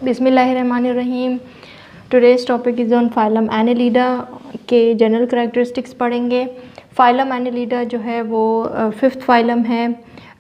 बिस्मिल्लाहिर्रहमानिर्रहीम। Today's topic is on phylum Annelida के general characteristics पढ़ेंगे। फाइलम एनेलिडा जो है वो फिफ्थ फाइलम है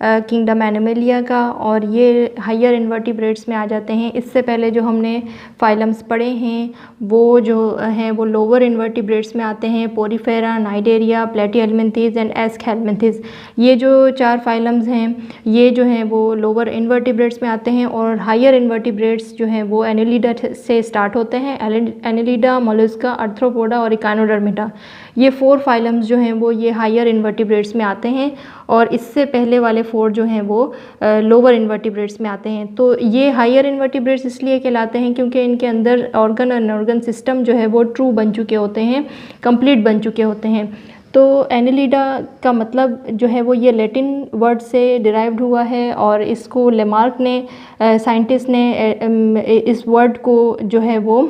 किंगडम एनिमलिया का, और ये हायर इन्वर्टिब्रेट्स में आ जाते हैं। इससे पहले जो हमने फाइलम्स पढ़े हैं वो जो हैं वो लोअर इन्वर्टिब्रेट्स में आते हैं, पोरीफेरा, नाइडेरिया, प्लेटीहेल्मिन्थेस एंड एस्कहेल्मिन्थेस। ये जो 4 फाइलम्स हैं ये जो हैं वो लोअर इन्वर्टिब्रेट्स में आते हैं, और हायर इन्वर्टिब्रेट्स जो हैं वो एनेलिडा से स्टार्ट होते हैं। एनेलिडा, मोलस्का, आर्थ्रोपोडा और इकानोडर्मिटा, ये 4 फाइलम्स जो हैं वो ये हायर इन्वर्टिब्रेट्स में आते हैं, और इससे पहले वाले 4 जो हैं वो लोअर इन्वर्टिब्रेट्स में आते हैं। तो ये हायर इन्वर्टिब्रेट्स इसलिए कहलाते हैं क्योंकि इनके अंदर ऑर्गन और ऑर्गन सिस्टम जो है वो ट्रू बन चुके होते हैं, कंप्लीट बन चुके होते हैं। तो एनेलिडा का मतलब जो है वो ये लैटिन वर्ड से डिराइव्ड हुआ है, और इसको लेमार्क ने साइंटिस्ट ने इस वर्ड को जो है वो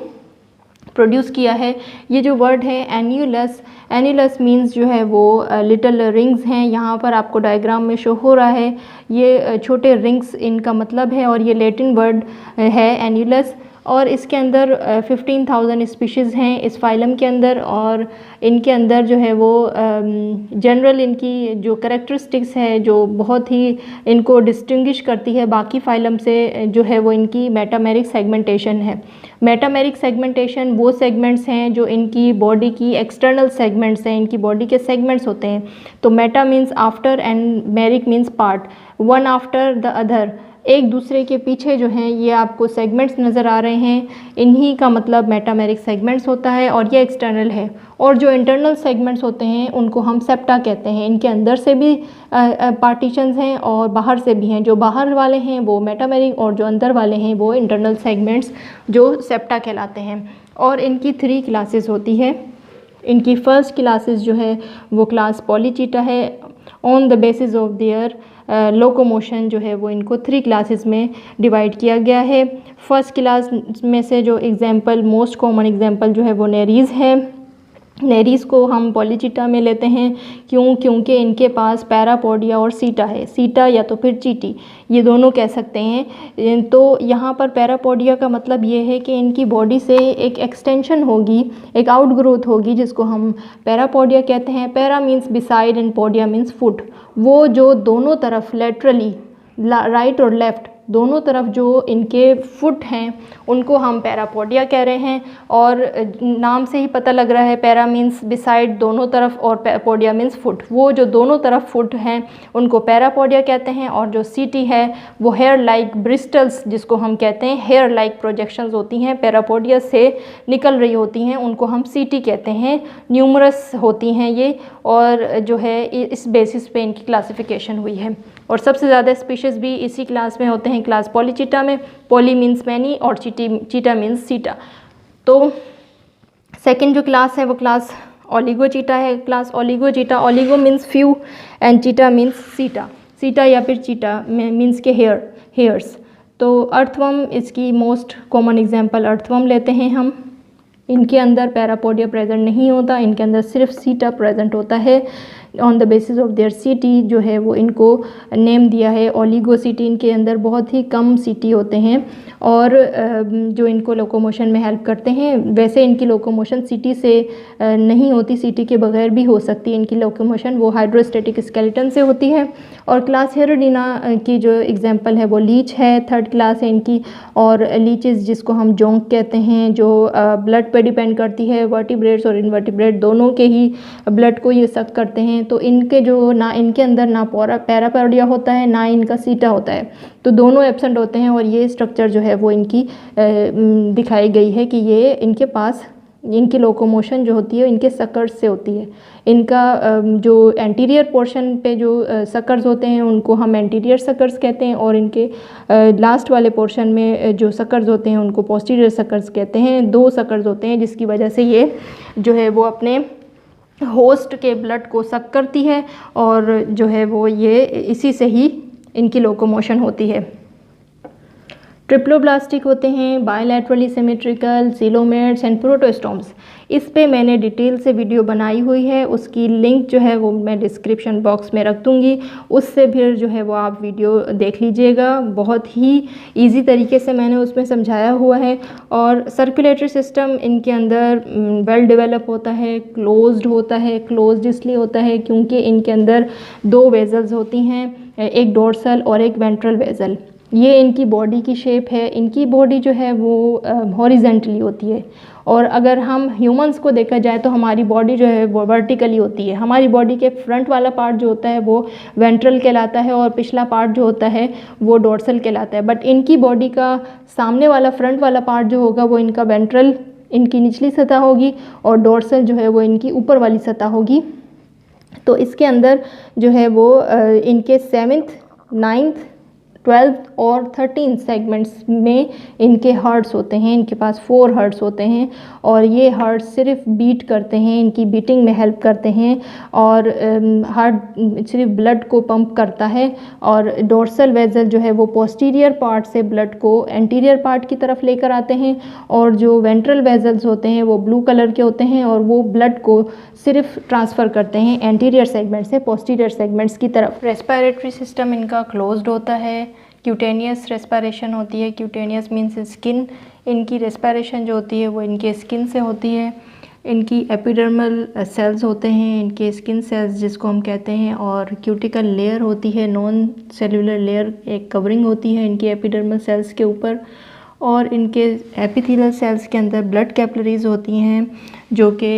प्रोड्यूस किया है। ये जो वर्ड है एन्यूलस, एन्यूलस मीन्स जो है वो लिटिल रिंग्स हैं। यहाँ पर आपको डायग्राम में शो हो रहा है, ये छोटे रिंग्स इनका मतलब है, और ये लैटिन वर्ड है एन्यूलस। और इसके अंदर 15,000 स्पीशीज़ हैं इस फाइलम के अंदर, और इनके अंदर जो है वो जनरल इनकी जो करैक्टरिस्टिक्स है जो बहुत ही इनको डिस्टिंग्विश करती है बाकी फाइलम से, जो है वो इनकी मेटामेरिक सेगमेंटेशन है। मेटामेरिक सेगमेंटेशन वो सेगमेंट्स हैं जो इनकी बॉडी की एक्सटर्नल सेगमेंट्स हैं, इनकी बॉडी के सेगमेंट्स होते हैं। तो Meta means after and मेरिक means part, one after the other, एक दूसरे के पीछे जो हैं ये आपको सेगमेंट्स नज़र आ रहे हैं, इन्हीं का मतलब मेटामेरिक सेगमेंट्स होता है, और ये एक्सटर्नल है। और जो इंटरनल सेगमेंट्स होते हैं उनको हम सेप्टा कहते हैं। इनके अंदर से भी पार्टीशंस हैं और बाहर से भी हैं। जो बाहर वाले हैं वो मेटामेरिक, और जो अंदर वाले हैं वो इंटरनल सेगमेंट्स जो सेप्टा कहलाते हैं। और इनकी 3 क्लासेस होती है। इनकी फर्स्ट क्लासेस जो है वो क्लास पॉलीचीटा है। On the basis of their locomotion जो है वो इनको 3 क्लासेस में डिवाइड किया गया है। फर्स्ट क्लास में से जो एग्जांपल, मोस्ट कॉमन एग्जांपल जो है वो नेरीज़ है। नेरीज़ को हम पॉलीचीटा में लेते हैं, क्योंकि इनके पास पैरापोडिया और सीटा है। सीटा या तो फिर चीटी, ये दोनों कह सकते हैं। तो यहाँ पर पैरापोडिया का मतलब ये है कि इनकी बॉडी से एक एक्सटेंशन होगी, एक आउटग्रोथ होगी, जिसको हम पैरापोडिया कहते हैं। Para means beside and podia means foot. वो जो दोनों तरफ लेटरली, राइट और लेफ़्ट दोनों तरफ जो इनके फुट हैं उनको हम पैरापोडिया कह रहे हैं। और नाम से ही पता लग रहा है, पैरा मीन्स बिसाइड, दोनों तरफ, और पोडिया मीन्स फुट। वो जो दोनों तरफ फुट हैं उनको पैरापोडिया कहते हैं। और जो सीटी है वो हेयर लाइक ब्रिस्टल्स, जिसको हम कहते हैं हेयर लाइक प्रोजेक्शंस होती हैं, पैरापोडिया से निकल रही होती हैं, उनको हम सीटी कहते हैं। न्यूमरस होती हैं ये, और जो है इस बेसिस पे इनकी क्लासिफिकेशन हुई है। और सबसे ज़्यादा स्पीशीज़ भी इसी क्लास में होते हैं, क्लास पॉलीचीटा में। पॉली मीन्स मैनी और चीटा मीन्स सीटा। तो सेकंड जो क्लास है वो क्लास ओलिगोचीटा है। Class Oligochaeta, oligo means few and chaeta means seta. Seta या फिर चीटा मीन्स के हेयर्स। तो अर्थवर्म इसकी मोस्ट कॉमन एग्जांपल अर्थवर्म लेते हैं हम। इनके अंदर पैरापोडिया प्रेजेंट नहीं होता, इनके अंदर सिर्फ सीटा प्रेजेंट होता है। On the basis of their सीटी जो है वो इनको नेम दिया है ओलिगोसिटी। इनके अंदर बहुत ही कम सीटी होते हैं, और जो इनको लोकोमोशन में हेल्प करते हैं। वैसे इनकी लोकोमोशन सीटी से नहीं होती, सीटी के बगैर भी हो सकती है इनकी लोकोमोशन, वो हाइड्रोस्टेटिक स्केलेटन से होती है। और क्लास हेरोडिना की जो एग्जांपल है वो लीच है, थर्ड क्लास है इनकी। और लीचेस जिसको हम जोंक कहते हैं, जो ब्लड पे डिपेंड करती है, वर्टिब्रेट्स और इनवर्टिब्रेट दोनों के ही ब्लड को ये सक करते हैं। तो इनके जो ना इनके अंदर ना पैरापोडिया होता है, ना इनका सीटा होता है, तो दोनों एब्सेंट होते हैं। और ये स्ट्रक्चर जो है वो इनकी दिखाई गई है कि ये इनके पास इनकी लोकोमोशन जो होती है इनके सकर्स से होती है। इनका जो एंटीरियर पोर्शन पे जो सकर्स होते हैं उनको हम एंटीरियर सकर्स कहते हैं, और इनके लास्ट वाले पोर्शन में जो सकर्स होते हैं उनको पोस्टीरियर सकर्स कहते हैं। 2 सकर्स होते हैं जिसकी वजह से ये जो है वो अपने होस्ट के ब्लड को सक करती है, और जो है वो ये इसी से ही इनकी लोकोमोशन होती है। ट्रिप्लोब्लास्टिक होते हैं, bilaterally symmetrical, coelomates and protostomes. इस पे मैंने डिटेल से वीडियो बनाई हुई है, उसकी लिंक जो है वो मैं डिस्क्रिप्शन बॉक्स में रख दूँगी, उससे फिर जो है वो आप वीडियो देख लीजिएगा। बहुत ही इजी तरीके से मैंने उसमें समझाया हुआ है। और सर्कुलेटरी सिस्टम इनके अंदर वेल डेवलप होता है, क्लोज्ड होता है। क्लोज्ड इसलिए होता है क्योंकि इनके अंदर 2 वेजल्स होती हैं, एक डोर्सल और एक वेंट्रल वेजल। ये इनकी बॉडी की शेप है। इनकी बॉडी जो है वो हॉरिजेंटली होती है, और अगर हम ह्यूमंस को देखा जाए तो हमारी बॉडी जो है वो वर्टिकली होती है। हमारी बॉडी के फ्रंट वाला पार्ट जो होता है वो वेंट्रल कहलाता है, और पिछला पार्ट जो होता है वो डोर्सल कहलाता है। बट इनकी बॉडी का सामने वाला फ्रंट वाला पार्ट जो होगा वो इनका वेंट्रल, इनकी निचली सतह होगी, और डोर्सल जो है वो इनकी ऊपर वाली सतह होगी। तो इसके अंदर जो है वो इनके 7th, 9th, 12th और 13 सेगमेंट्स में इनके हार्ट्स होते हैं। इनके पास 4 हार्ट्स होते हैं, और ये हार्ट सिर्फ बीट करते हैं, इनकी बीटिंग में हेल्प करते हैं, और हार्ट सिर्फ ब्लड को पंप करता है। और डोर्सल वेजल जो है वो पोस्टीरियर पार्ट से ब्लड को एंटीरियर पार्ट की तरफ लेकर आते हैं, और जो वेंट्रल वेजल्स होते हैं वो ब्लू कलर के होते हैं, और वो ब्लड को सिर्फ ट्रांसफ़र करते हैं एंटीरियर सेगमेंट से पोस्टीरियर सेगमेंट्स की तरफ। रेस्पिरेटरी सिस्टम इनका क्लोज्ड होता है। क्यूटेनियस रेस्पिरेशन होती है। Cutaneous means skin. इनकी रेस्पिरेशन जो होती है वो इनके स्किन से होती है। इनकी एपिडर्मल सेल्स होते हैं, इनके स्किन सेल्स जिसको हम कहते हैं, और क्यूटिकल लेयर होती है, नॉन सेलुलर लेयर, एक कवरिंग होती है इनकी एपिडर्मल सेल्स के ऊपर। और इनके एपिथेलियल सेल्स के अंदर ब्लड कैपिलरीज होती हैं जो कि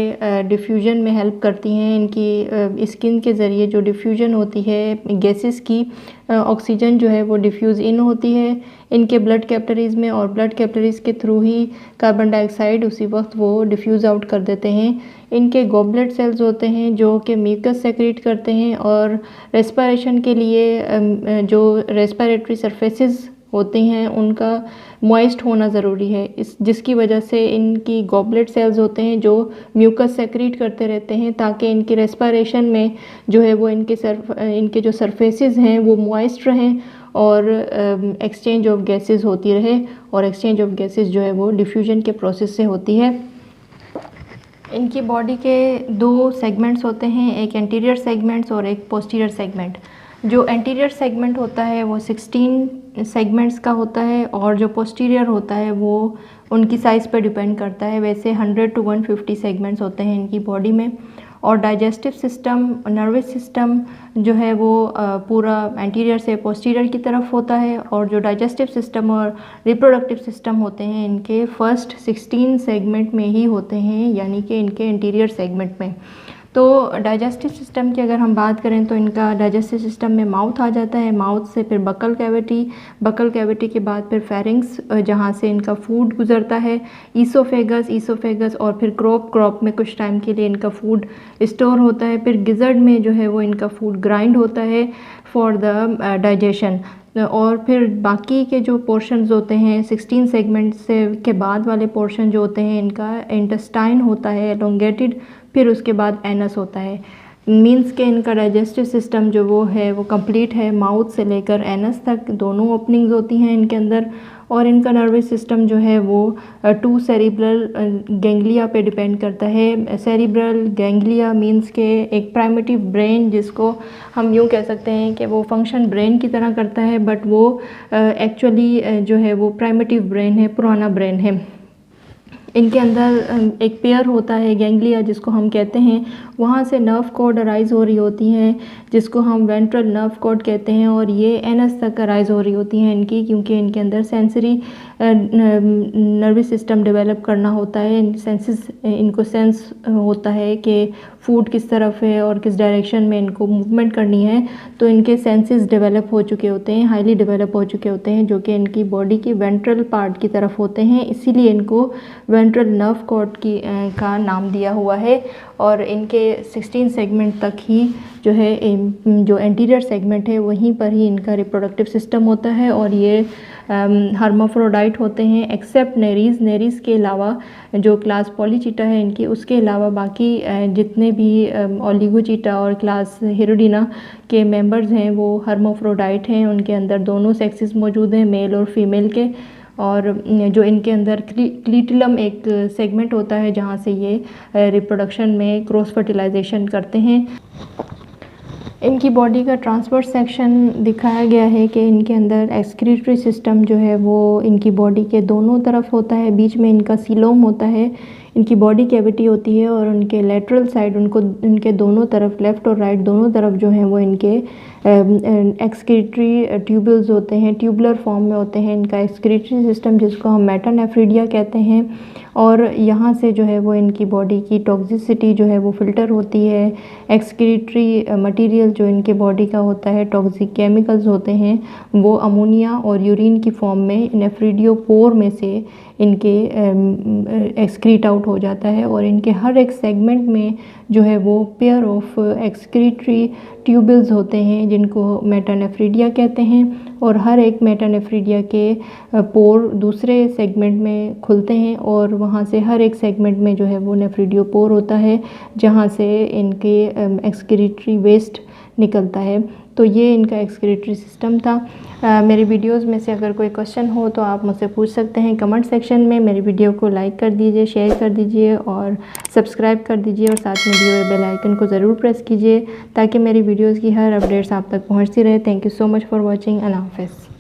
डिफ्यूजन में हेल्प करती हैं। इनकी स्किन के ज़रिए जो डिफ्यूजन होती है गैसेस की, ऑक्सीजन जो है वो डिफ्यूज़ इन होती है इनके ब्लड कैपिलरीज में, और ब्लड कैपिलरीज के थ्रू ही कार्बन डाइऑक्साइड उसी वक्त वो डिफ्यूज़ आउट कर देते हैं। इनके गॉबलेट सेल्स होते हैं जो कि म्यूकस सेक्रेट करते हैं, और रेस्पिरेशन के लिए जो रेस्पिरेटरी सरफेसेस होती हैं उनका मॉइस्ट होना ज़रूरी है, इस जिसकी वजह से इनकी गॉबलेट सेल्स होते हैं जो म्यूकस सेक्रेट करते रहते हैं, ताकि इनकी रेस्पिरेशन में जो है वो इनके जो सरफेसेस हैं वो मॉइस्ट रहें, और एक्सचेंज ऑफ गैसेस होती रहे। और एक्सचेंज ऑफ गैसेस जो है वो डिफ्यूजन के प्रोसेस से होती है। इनकी बॉडी के 2 सेगमेंट्स होते हैं, एक एंटीरियर सेगमेंट्स और एक पोस्टीरियर सेगमेंट। जो एंटीरियर सेगमेंट होता है वो 16 सेगमेंट्स का होता है, और जो पोस्टीरियर होता है वो उनकी साइज़ पर डिपेंड करता है। वैसे 100 to 150 सेगमेंट्स होते हैं इनकी बॉडी में। और डाइजेस्टिव सिस्टम, नर्वस सिस्टम जो है वो पूरा एंटीरियर से पोस्टीरियर की तरफ होता है, और जो डाइजेस्टिव सिस्टम और रिप्रोडक्टिव सिस्टम होते हैं इनके फर्स्ट 16 सेगमेंट में ही होते हैं, यानी कि इनके एंटीरियर सेगमेंट में। तो डाइजेस्टिव सिस्टम की अगर हम बात करें तो इनका डाइजेस्टिव सिस्टम में माउथ आ जाता है, माउथ से फिर बकल कैविटी, बकल कैविटी के बाद फिर फेरिंग्स जहाँ से इनका फूड गुजरता है, ईसोफेगस और फिर क्रॉप में कुछ टाइम के लिए इनका फूड स्टोर होता है, फिर गिजर्ड में जो है वो इनका फूड ग्राइंड होता है फॉर द डाइजेशन। और फिर बाकी के जो पोर्शंस होते हैं 16 सेगमेंट से के बाद वाले पोर्शन जो होते हैं इनका इंटेस्टाइन होता है एलोंगेटेड, फिर उसके बाद एनस होता है। मींस के इनका डाइजेस्टिव सिस्टम जो वो है वो कंप्लीट है, माउथ से लेकर एनस तक दोनों ओपनिंग्स होती हैं इनके अंदर। और इनका नर्वस सिस्टम जो है वो 2 सेरिब्रल गैंग्लिया पे डिपेंड करता है। सेरिब्रल गैंग्लिया मींस के एक प्राइमेटिव ब्रेन, जिसको हम यूँ कह सकते हैं कि वो फंक्शन ब्रेन की तरह करता है, बट वो एक्चुअली जो है वो प्राइमेटिव ब्रेन है, पुराना ब्रेन है। इनके अंदर एक पेयर होता है गैंग्लिया जिसको हम कहते हैं, वहाँ से नर्व कॉर्ड अराइज़ हो रही होती हैं जिसको हम वेंट्रल नर्व कॉर्ड कहते हैं, और ये एनस तक अराइज़ हो रही होती हैं इनकी, क्योंकि इनके अंदर सेंसरी नर्वस सिस्टम डेवलप करना होता है। सेंसेस, इनको सेंस होता है कि फूड किस तरफ है और किस डायरेक्शन में इनको मूवमेंट करनी है, तो इनके सेंसेस डेवलप हो चुके होते हैं, हाईली डेवलप हो चुके होते हैं, जो कि इनकी बॉडी की वेंट्रल पार्ट की तरफ होते हैं, इसीलिए इनको वेंट्रल नर्व कॉर्ड का नाम दिया हुआ है। और इनके 16 सेगमेंट तक ही जो है जो एंटीरियर सेगमेंट है वहीं पर ही इनका रिप्रोडक्टिव सिस्टम होता है, और ये हर्माफ्रोडाइट होते हैं एक्सेप्ट नेरीज़ के अलावा, जो क्लास पॉलीचीटा है इनकी, उसके अलावा बाकी जितने भी ओलिगोचीटा और क्लास हिरोडिना के मेंबर्स हैं वो हर्माफ्रोडाइट हैं, उनके अंदर दोनों सेक्सेस मौजूद हैं, मेल और फीमेल के। और जो इनके अंदर क्लीटिलम एक सेगमेंट होता है जहाँ से ये रिप्रोडक्शन में क्रॉस फर्टिलाइजेशन करते हैं। इनकी बॉडी का ट्रांसवर्स सेक्शन दिखाया गया है कि इनके अंदर एक्सक्रीटरी सिस्टम जो है वो इनकी बॉडी के दोनों तरफ होता है, बीच में इनका सीलोम होता है, इनकी बॉडी कैविटी होती है और उनके लेटरल साइड उनके दोनों तरफ लेफ़्ट और राइट दोनों तरफ जो हैं वो इनके एक्सक्रीटरी ट्यूबल्स होते हैं, ट्यूबुलर फॉर्म में होते हैं इनका एक्सक्रीटरी सिस्टम, जिसको हम मेटानेफ्रीडिया कहते हैं। और यहाँ से जो है वो इनकी बॉडी की टॉक्सिसिटी जो है वो फ़िल्टर होती है। एक्सक्रीटरी मटेरियल जो इनके बॉडी का होता है, टॉक्सिक केमिकल्स होते हैं, वो अमोनिया और यूरिन की फॉर्म में नेफ्रीडियोपोर में से इनके एक्सक्रीट आउट हो जाता है और इनके हर एक सेगमेंट में जो है वो पेयर ऑफ एक्सक्रीटरी ट्यूबल्स होते हैं जिनको मेटानेफ्रीडिया कहते हैं। और हर एक मेटानेफ्रीडिया के पोर दूसरे सेगमेंट में खुलते हैं और वहाँ से हर एक सेगमेंट में जो है वो नेफ्रीडियोपोर होता है जहाँ से इनके एक्सक्रीटरी वेस्ट निकलता है। तो ये इनका एक्सक्रीटरी सिस्टम था। मेरी वीडियोस में से अगर कोई क्वेश्चन हो तो आप मुझसे पूछ सकते हैं कमेंट सेक्शन में। मेरी वीडियो को लाइक कर दीजिए, शेयर कर दीजिए और सब्सक्राइब कर दीजिए और साथ में दिए हुए बेल आइकन को ज़रूर प्रेस कीजिए ताकि मेरी वीडियोस की हर अपडेट्स आप तक पहुंचती रहे। Thank you so much for watching. अल्लाह हाफ़िज़।